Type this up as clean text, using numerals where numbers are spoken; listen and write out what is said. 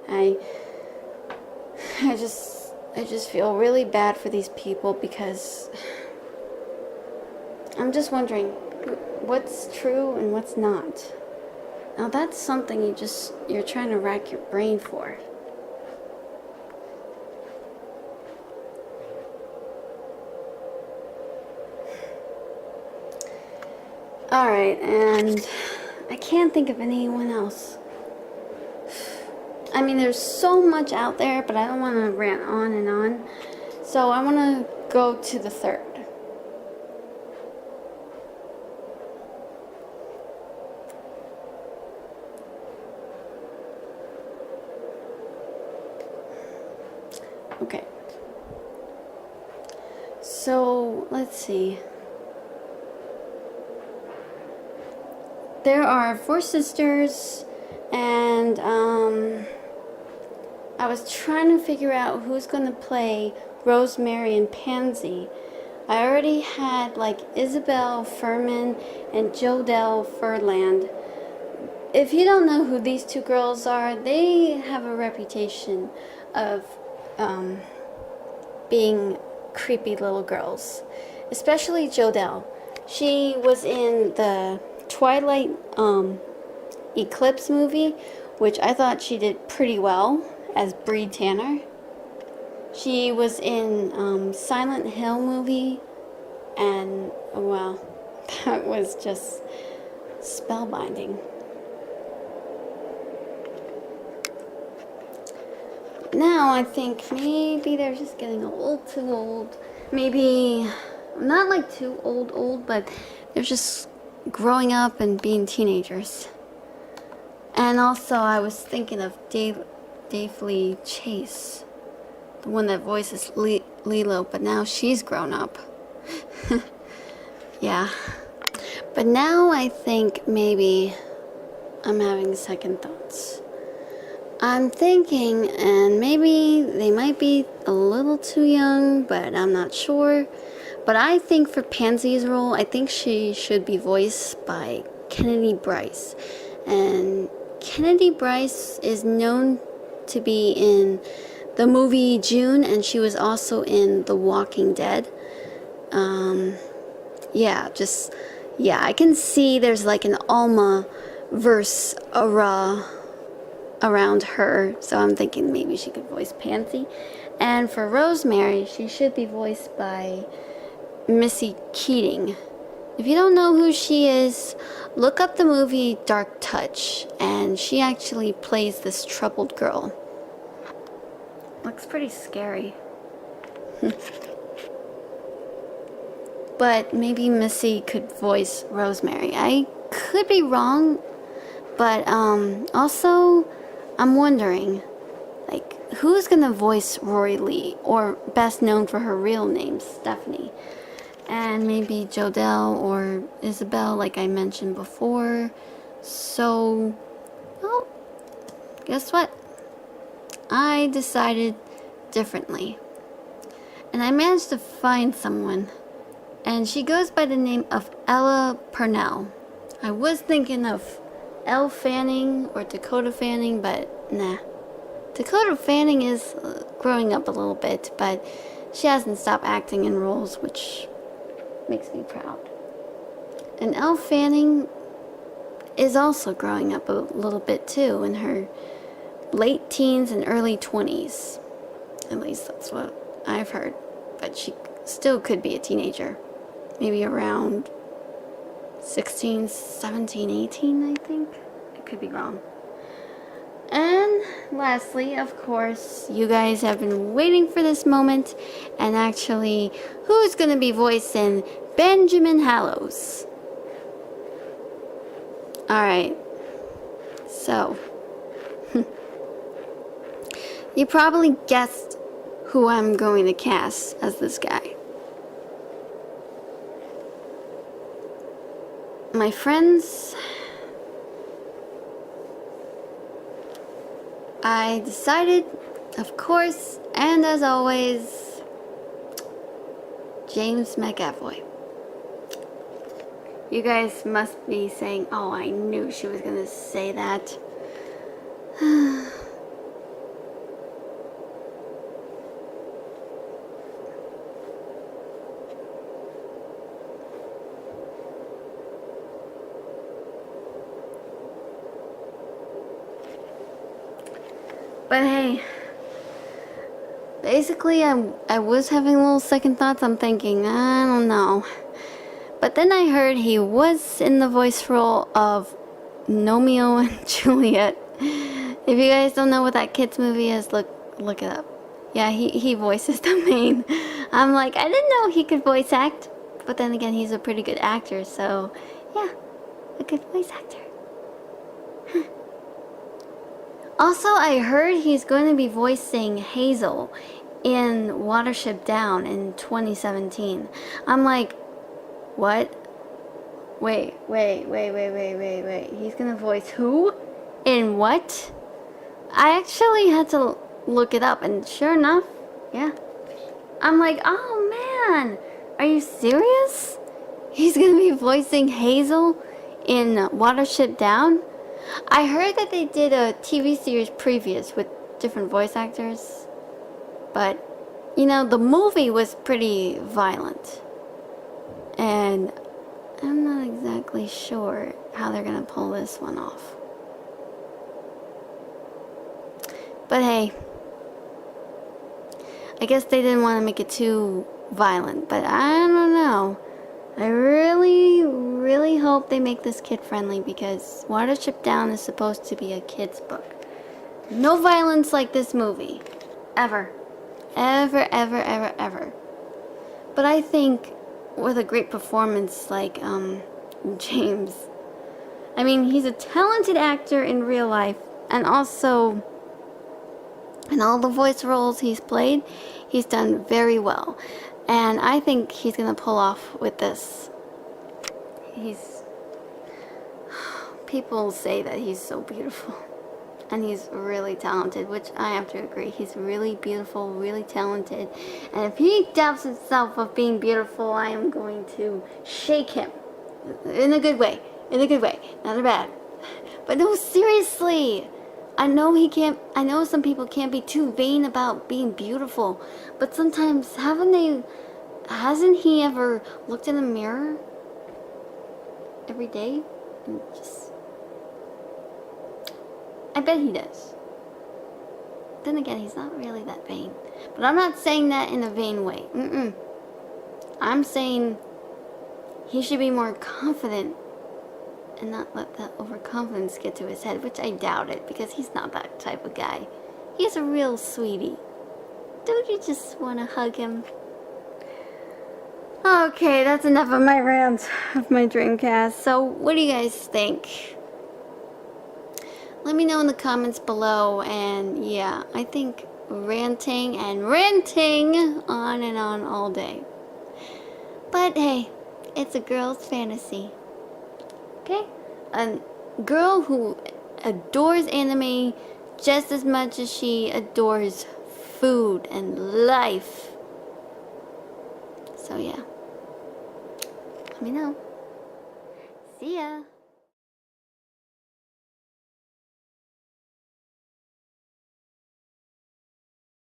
I, I just feel really bad for these people because I'm just wondering what's true and what's not. Now that's something you're trying to rack your brain for. Alright, and I can't think of anyone else. I mean, there's so much out there, but I don't want to rant on and on. So I want to go to the third. Okay. So, let's see. There are 4 sisters, and I was trying to figure out who's going to play Rosemary and Pansy. I already had like Isabel Furman and Jodelle Furland. If you don't know who these 2 girls are, they have a reputation of being creepy little girls. Especially Jodelle. She was in the Twilight Eclipse movie, which I thought she did pretty well as Bree Tanner. She was in Silent Hill movie, and well, that was just spellbinding. Now I think maybe they're just getting a little too old. Maybe not like too old, but they're just growing up and being teenagers. And also I was thinking of Davely Chase, the one that voices Lilo, but now she's grown up. Yeah. But now I think maybe I'm having second thoughts. I'm thinking, and maybe they might be a little too young, but I'm not sure. But I think for Pansy's role, I think she should be voiced by Kennedy Bryce. And Kennedy Bryce is known to be in the movie June, and she was also in The Walking Dead. I can see there's like an Alma verse around her, so I'm thinking maybe she could voice Pansy. And for Rosemary, she should be voiced by Missy Keating. If you don't know who she is, look up the movie Dark Touch, and she actually plays this troubled girl. Looks pretty scary. But maybe Missy could voice Rosemary. I could be wrong, but also I'm wondering, like, who's gonna voice Rory Lee, or best known for her real name, Stephanie? And maybe Jodelle or Isabel, like I mentioned before. So, well, guess what? I decided differently. And I managed to find someone. And she goes by the name of Ella Purnell. I was thinking of Elle Fanning or Dakota Fanning, but nah. Dakota Fanning is growing up a little bit, but she hasn't stopped acting in roles, which makes me proud. And Elle Fanning is also growing up a little bit too, in her late teens and early 20s. At least that's what I've heard. But she still could be a teenager. Maybe around 16, 17, 18, I think. I could be wrong. And lastly, of course, you guys have been waiting for this moment. And actually, who's going to be voicing Benjamin Hallows? Alright. So, you probably guessed who I'm going to cast as this guy. My friends, I decided, of course, and as always, James McAvoy. You guys must be saying, oh, I knew she was going to say that. But hey, basically I was having little second thoughts. I'm thinking, I don't know. But then I heard he was in the voice role of Romeo and Juliet. If you guys don't know what that kids movie is, look it up. Yeah, he voices the main. I'm like, I didn't know he could voice act. But then again, he's a pretty good actor, so yeah, a good voice actor. Also, I heard he's going to be voicing Hazel in Watership Down in 2017. I'm like, what? Wait. He's gonna voice who? In what? I actually had to look it up, and sure enough, yeah. I'm like, oh man, are you serious? He's gonna be voicing Hazel in Watership Down? I heard that they did a TV series previous with different voice actors, but, you know, the movie was pretty violent, and I'm not exactly sure how they're gonna pull this one off. But hey, I guess they didn't want to make it too violent, but I don't know. I really hope they make this kid friendly, because Watership Down is supposed to be a kid's book. No violence like this movie. Ever. Ever. But I think with a great performance like James, I mean, he's a talented actor in real life, and also in all the voice roles he's played, he's done very well. And I think he's gonna pull off with this. People say that he's so beautiful, and he's really talented, which I have to agree. He's really beautiful, really talented, and if he doubts himself of being beautiful, I am going to shake him. In a good way, not a bad. But no, seriously, I know some people can't be too vain about being beautiful, but sometimes hasn't he ever looked in the mirror every day and just, I bet he does. Then again, he's not really that vain. But I'm not saying that in a vain way. I'm saying he should be more confident and not let that overconfidence get to his head, which I doubt it, because he's not that type of guy. He's a real sweetie. Don't you just want to hug him? Okay, that's enough of my rant of my Dreamcast. So, what do you guys think? Let me know in the comments below, and yeah, I think ranting and ranting on and on all day. But hey, it's a girl's fantasy. Okay? A girl who adores anime just as much as she adores food and life. So yeah. Let me know. See ya.